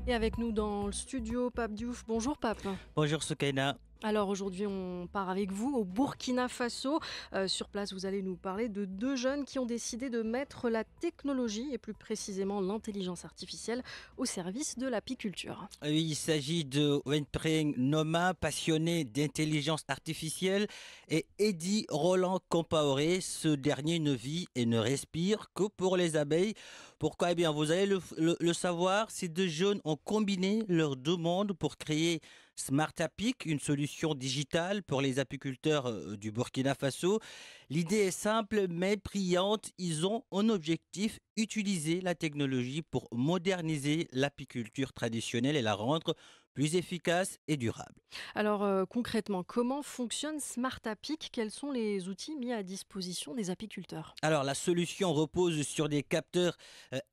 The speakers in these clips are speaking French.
Et avec nous dans le studio, Pape Diouf. Bonjour Pape. Bonjour Soukaina. Alors aujourd'hui, on part avec vous au Burkina Faso. Sur place, vous allez nous parler de deux jeunes qui ont décidé de mettre la technologie, et plus précisément l'intelligence artificielle, au service de l'apiculture. Oui, il s'agit de Wenpring Noma, passionné d'intelligence artificielle, et Eddie Roland Compaoré. Ce dernier ne vit et ne respire que pour les abeilles. Pourquoi? Eh bien, vous allez le savoir, ces deux jeunes ont combiné leurs deux mondes pour créer Smart Apic, une solution digitale pour les apiculteurs du Burkina Faso. L'idée est simple mais brillante. Ils ont un objectif: utiliser la technologie pour moderniser l'apiculture traditionnelle et la rendre plus efficace et durable. Alors concrètement, comment fonctionne Smart Apic? Quels sont les outils mis à disposition des apiculteurs? Alors, la solution repose sur des capteurs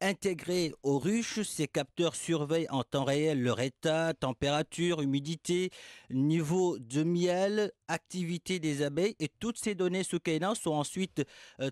intégrés aux ruches. Ces capteurs surveillent en temps réel leur état, température, humidité, niveau de miel, activité des abeilles, et toutes ces données Soukaina sont ensuite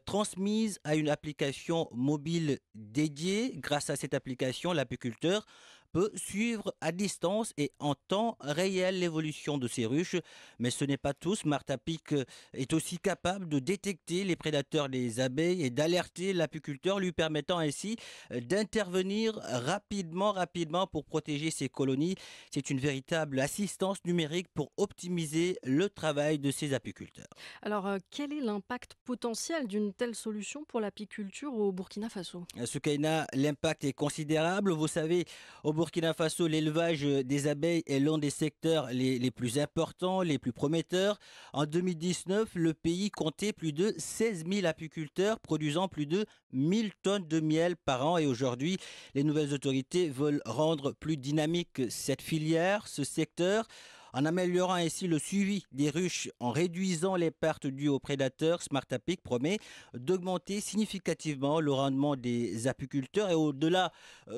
transmises à une application mobile dédiée. Grâce à cette application, l'apiculteur peut suivre à distance et en temps réel l'évolution de ses ruches. Mais ce n'est pas tout. Smart Apic est aussi capable de détecter les prédateurs des abeilles et d'alerter l'apiculteur, lui permettant ainsi d'intervenir rapidement pour protéger ses colonies. C'est une véritable assistance numérique pour optimiser le travail de ces apiculteurs. Alors quel est l'impact potentiel d'une telle solution pour l'apiculture au Burkina Faso? Soukaina, l'impact est considérable. Vous savez, au Burkina Faso, l'élevage des abeilles est l'un des secteurs les plus importants, les plus prometteurs. En 2019, le pays comptait plus de 16 000 apiculteurs produisant plus de 1000 tonnes de miel par an. Et aujourd'hui, les nouvelles autorités veulent rendre plus dynamique cette filière, ce secteur, en améliorant ainsi le suivi des ruches, en réduisant les pertes dues aux prédateurs. Smart Apic promet d'augmenter significativement le rendement des apiculteurs. Et au-delà,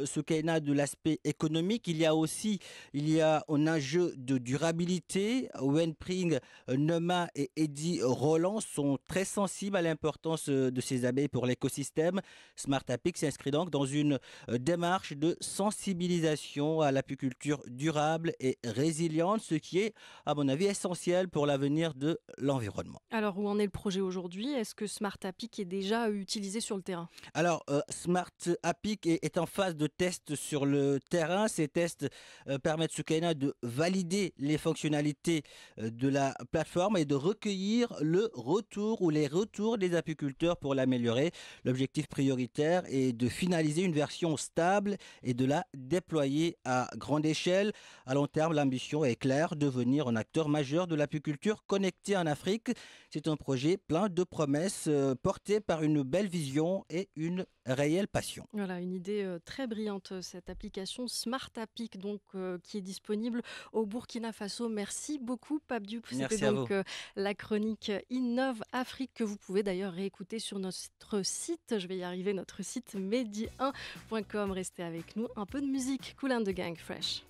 ce qu'il y a de l'aspect économique, il y a un enjeu de durabilité. Wenpring Nema et Eddie Roland sont très sensibles à l'importance de ces abeilles pour l'écosystème. Smart Apic s'inscrit donc dans une démarche de sensibilisation à l'apiculture durable et résiliente, ce qui est, à mon avis, essentiel pour l'avenir de l'environnement. Alors où en est le projet aujourd'hui? Est-ce que Smart Apic est déjà utilisé sur le terrain? Alors, Smart Apic est en phase de test sur le terrain. Ces tests permettent Soukaina de valider les fonctionnalités de la plateforme et de recueillir le retour ou les retours des apiculteurs pour l'améliorer. L'objectif prioritaire est de finaliser une version stable et de la déployer à grande échelle. À long terme, l'ambition est claire: devenir un acteur majeur de l'apiculture connectée en Afrique. C'est un projet plein de promesses, porté par une belle vision et une réelle passion. Voilà, une idée très brillante, cette application Smart Apic, donc, qui est disponible au Burkina Faso. Merci beaucoup, Pape Diouf. C'était Merci à vous. donc la chronique Innove Afrique que vous pouvez d'ailleurs réécouter sur notre site. Je vais y arriver, notre site medi1.com. Restez avec nous. Un peu de musique, Kool and the Gang, Fresh.